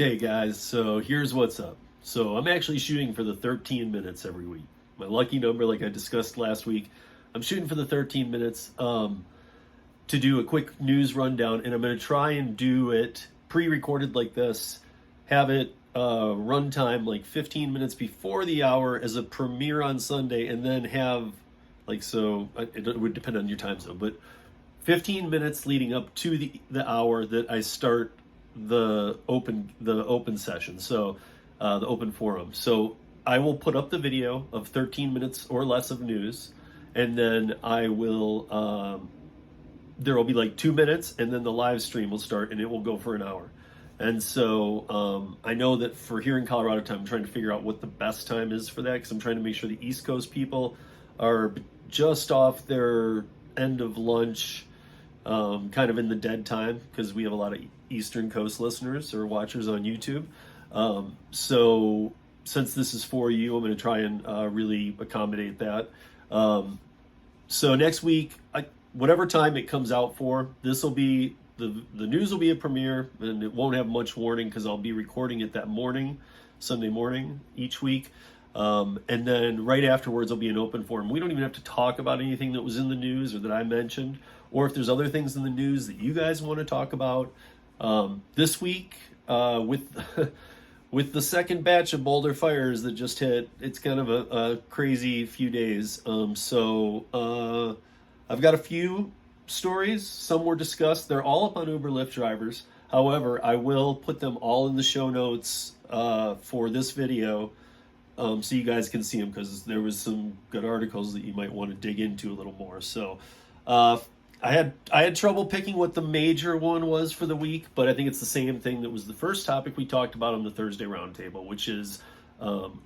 Hey guys, so here's what's up. So I'm actually shooting for the 13 minutes every week. My lucky number, like I discussed last week, I'm shooting for the 13 minutes to do a quick news rundown, and I'm going to try and do it pre-recorded like this, have it runtime like 15 minutes before the hour as a premiere on Sunday, and then have it would depend on your time zone, but 15 minutes leading up to the hour that I start the open session, so the open forum. So I will put up the video of 13 minutes or less of news, and then I will there will be like 2 minutes, and then the live stream will start, and it will go for an hour. And so I know that for here in Colorado time, I'm trying to figure out what the best time is for that, because I'm trying to make sure the East Coast people are just off their end of lunch, kind of in the dead time, because we have a lot of Eastern Coast listeners or watchers on YouTube. So since this is for you, I'm going to try and really accommodate that. So next week, whatever time it comes out for, this will be the news will be a premiere, and it won't have much warning because I'll be recording it that morning, Sunday morning each week. And then right afterwards, there'll be an open forum. We don't even have to talk about anything that was in the news or that I mentioned, or if there's other things in the news that you guys want to talk about. This week, with with the second batch of Boulder fires that just hit, it's kind of a crazy few days. So I've got a few stories. Some were discussed. They're all up on Uber Lyft drivers. However, I will put them all in the show notes for this video, so you guys can see them, because there was some good articles that you might want to dig into a little more. So I had trouble picking what the major one was for the week, but I think it's the same thing that was the first topic we talked about on the Thursday roundtable, which is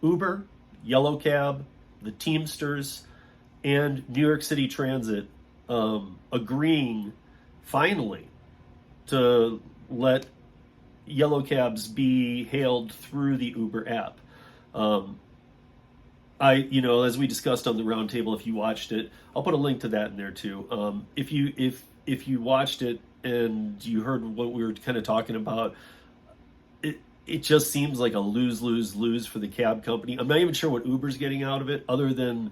Uber, Yellow Cab, the Teamsters, and New York City Transit agreeing finally to let yellow cabs be hailed through the Uber app. As we discussed on the roundtable, if you watched it, I'll put a link to that in there too. If you watched it and you heard what we were kind of talking about, it just seems like a lose for the cab company. I'm not even sure what Uber's getting out of it, other than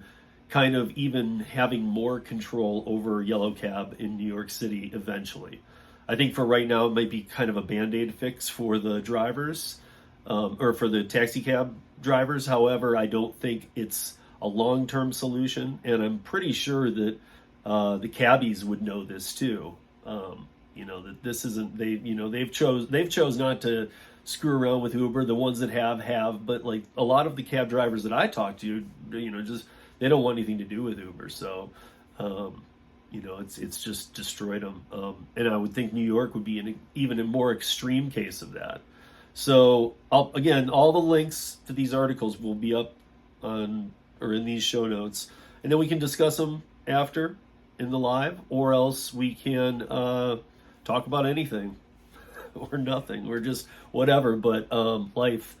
kind of even having more control over yellow cab in New York City eventually. I think for right now, it might be kind of a Band-Aid fix for the drivers, or for the taxi cab drivers. However, I don't think it's a long-term solution, and I'm pretty sure that the cabbies would know this too. That this isn't, they've chose not to screw around with Uber. The ones that have, but like a lot of the cab drivers that I talk to, just they don't want anything to do with Uber. So it's just destroyed them. And I would think New York would be even a more extreme case of that. So again, all the links to these articles will be up on or in these show notes, and then we can discuss them after in the live, or else we can talk about anything or nothing, or just whatever, but life.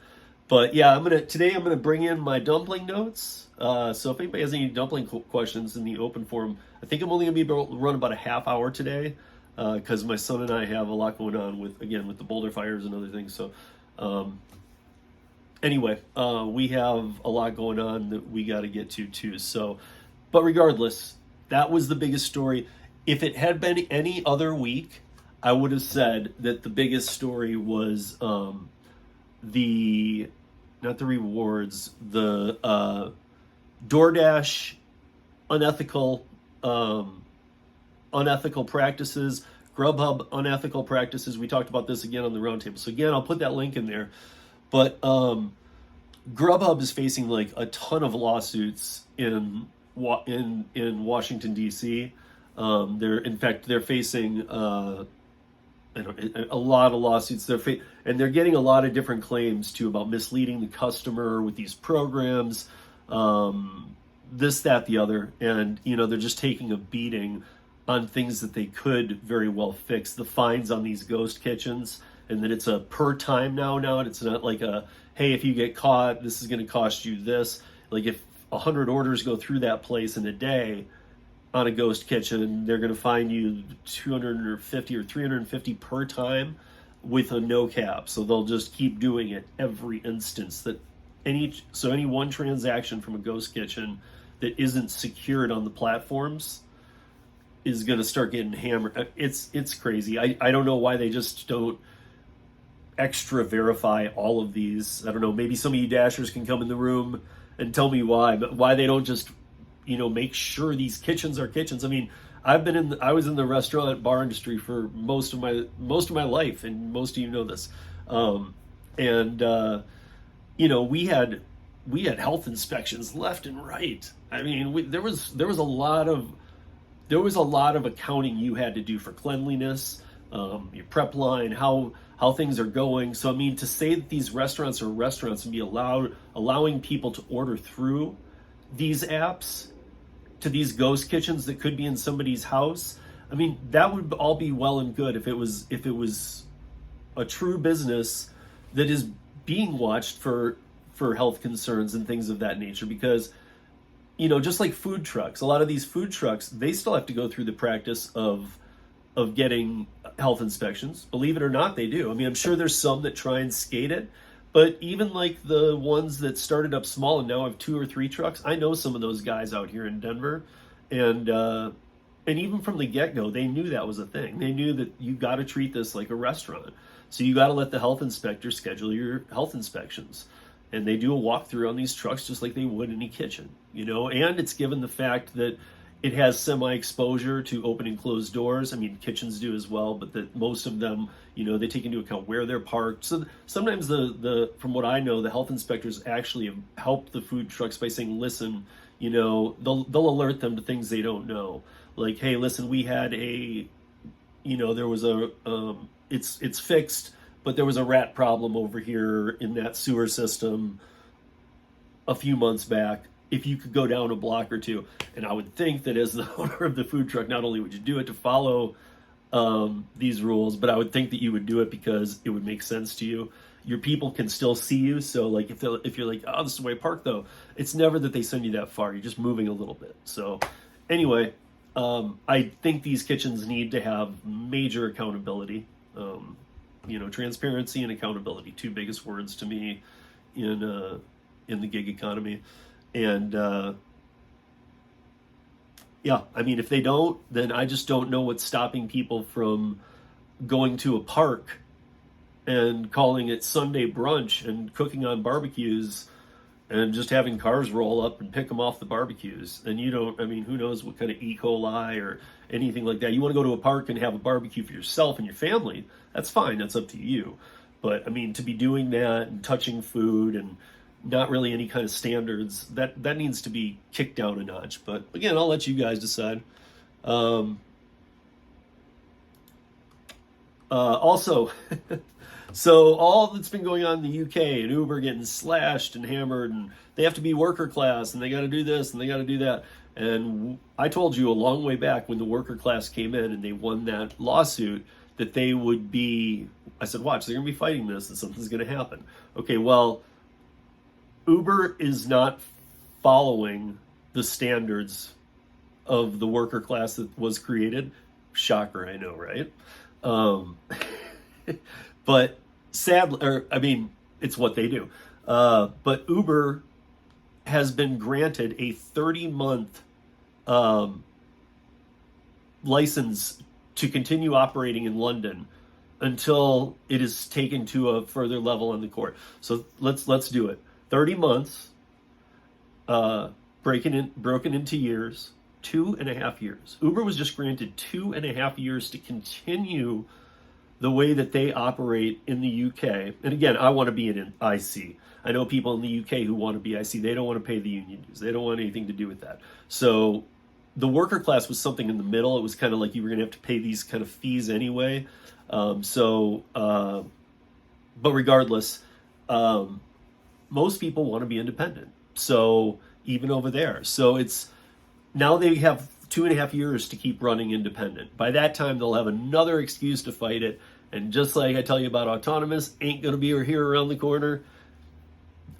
But yeah, today I'm gonna bring in my dumpling notes. So if anybody has any dumpling questions in the open forum, I think I'm only gonna be able to run about a half hour today, because my son and I have a lot going on with the Boulder fires and other things. So anyway, we have a lot going on that we got to get to too. So, but regardless, that was the biggest story. If it had been any other week, I would have said that the biggest story was not the rewards, the DoorDash unethical practices, GrubHub unethical practices. We talked about this again on the roundtable. So again, I'll put that link in there. But GrubHub is facing like a ton of lawsuits in Washington D.C. They're facing a lot of lawsuits. And they're getting a lot of different claims too about misleading the customer with these programs, this, that, the other, and they're just taking a beating on things that they could very well fix. The fines on these ghost kitchens, and that it's a per time now, and it's not like a, hey, if you get caught, this is going to cost you this. Like if 100 orders go through that place in a day on a ghost kitchen, they're going to fine you $250 or $350 per time. with a no cap. So they'll just keep doing it every instance that any one transaction from a ghost kitchen that isn't secured on the platforms is going to start getting hammered. It's crazy. I don't know why they just don't extra verify all of these. I don't know, maybe some of you dashers can come in the room and tell me why, but why they don't just, make sure these kitchens are kitchens. I mean, I was in the restaurant bar industry for most of my life, and most of you know this. We had health inspections left and right. I mean, there was a lot of accounting you had to do for cleanliness, your prep line, how things are going. So I mean, to say that these restaurants are restaurants and be allowing people to order through these apps to these ghost kitchens that could be in somebody's house, I mean, that would all be well and good if it was a true business that is being watched for health concerns and things of that nature. Because just like food trucks, a lot of these food trucks, they still have to go through the practice of getting health inspections. Believe it or not, they do. I mean, I'm sure there's some that try and skate it, but even like the ones that started up small and now have 2 or 3 trucks, I know some of those guys out here in Denver, and even from the get-go, they knew that was a thing. They knew that you got to treat this like a restaurant. So you got to let the health inspector schedule your health inspections. And they do a walkthrough on these trucks just like they would any kitchen, and it's given the fact that it has semi-exposure to open and closed doors. I mean, kitchens do as well, but that most of them, they take into account where they're parked. So sometimes from what I know, the health inspectors actually have helped the food trucks by saying, listen, they'll alert them to things they don't know. Like, hey, listen, we had there was it's fixed, but there was a rat problem over here in that sewer system a few months back. If you could go down a block or two. And I would think that as the owner of the food truck, not only would you do it to follow these rules, but I would think that you would do it because it would make sense to you. Your people can still see you. So like if you're like, oh, this is where I park though, it's never that they send you that far. You're just moving a little bit. So anyway, I think these kitchens need to have major accountability. Transparency and accountability, 2 biggest words to me in the gig economy. And I mean, if they don't, then I just don't know what's stopping people from going to a park and calling it Sunday brunch and cooking on barbecues and just having cars roll up and pick them off the barbecues. And who knows what kind of E. coli or anything like that. You want to go to a park and have a barbecue for yourself and your family, that's fine, that's up to you. But I mean, to be doing that and touching food and not really any kind of standards, that needs to be kicked down a notch. But again, I'll let you guys decide. Also, so all that's been going on in the UK and Uber getting slashed and hammered, and they have to be worker class and they got to do this and they got to do that. And I told you a long way back when the worker class came in and they won that lawsuit that they would be, I said, watch, they're going to be fighting this and something's going to happen. Okay, well, Uber is not following the standards of the worker class that was created. Shocker, I know, right? But sadly, it's what they do. But Uber has been granted a 30-month license to continue operating in London until it is taken to a further level on the court. So let's do it. 30 months, broken into years, 2.5 years. Uber was just granted 2.5 years to continue the way that they operate in the UK. And again, I want to be in IC. I know people in the UK who want to be IC. They don't want to pay the union dues. They don't want anything to do with that. So the worker class was something in the middle. It was kind of like you were going to have to pay these kind of fees anyway. But regardless, most people want to be independent. So even over there. So it's now they have 2.5 years to keep running independent. By that time, they'll have another excuse to fight it. And just like I tell you about autonomous, ain't going to be here around the corner.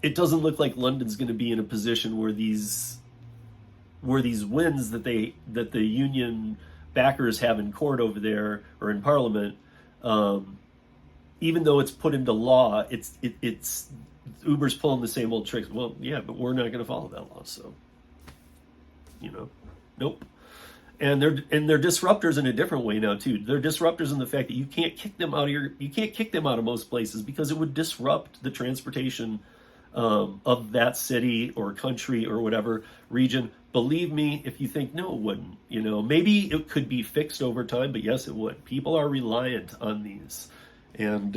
It doesn't look like London's going to be in a position where these wins that the union backers have in court over there or in Parliament, even though it's put into law, it's Uber's pulling the same old tricks. Well, yeah, but we're not going to follow that law, so nope. And they're disruptors in a different way now too. They're disruptors in the fact that you can't kick them out of most places because it would disrupt the transportation of that city or country or whatever region. Believe me, if you think no, it wouldn't. Maybe it could be fixed over time, but yes, it would. People are reliant on these, and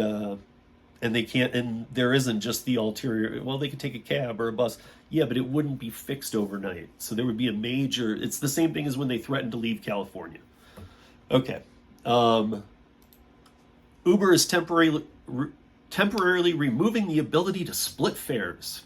they can't. And there isn't just the ulterior. Well, they could take a cab or a bus. Yeah, but it wouldn't be fixed overnight. So there would be a major. It's the same thing as when they threatened to leave California. Okay, Uber is temporarily removing the ability to split fares.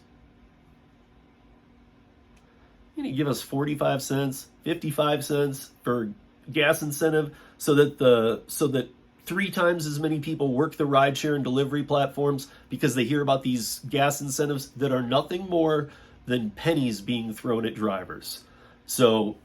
You give us 45 cents, 55 cents for gas incentive so that 3 times as many people work the rideshare and delivery platforms because they hear about these gas incentives that are nothing more than pennies being thrown at drivers. So,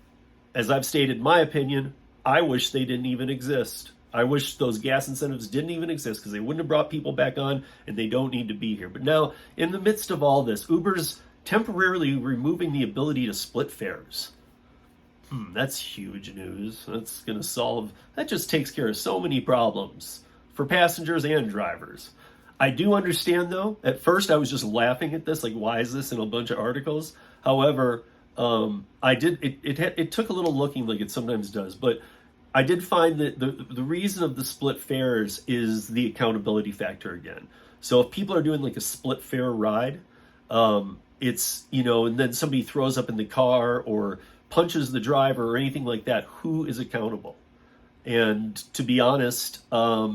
as I've stated my opinion, I wish they didn't even exist. I wish those gas incentives didn't even exist because they wouldn't have brought people back on, and they don't need to be here. But now, in the midst of all this, Uber's temporarily removing the ability to split fares. That's huge news. That just takes care of so many problems for passengers and drivers. I do understand though, at first I was just laughing at this, like why is this in a bunch of articles? However, it took a little looking like it sometimes does, but I did find that the reason of the split fares is the accountability factor again. So if people are doing like a split fare ride, it's, and then somebody throws up in the car or punches the driver or anything like that, who is accountable? And to be honest, I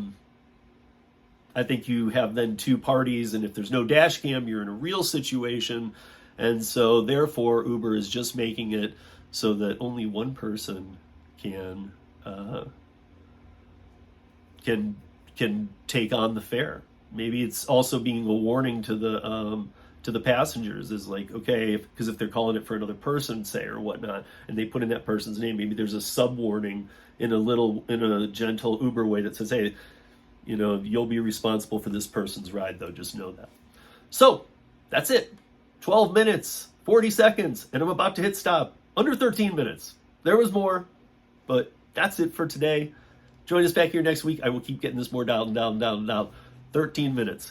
think you have then 2 parties, and if there's no dash cam, you're in a real situation. And so therefore, Uber is just making it so that only one person can take on the fare. Maybe it's also being a warning to the passengers, is like, okay, because if they're calling it for another person, say, or whatnot, and they put in that person's name, maybe there's a sub warning in a gentle Uber way that says, hey, you'll be responsible for this person's ride, though, just know that. So that's it. 12 minutes, 40 seconds, and I'm about to hit stop. Under 13 minutes. There was more, but that's it for today. Join us back here next week. I will keep getting this more down. 13 minutes.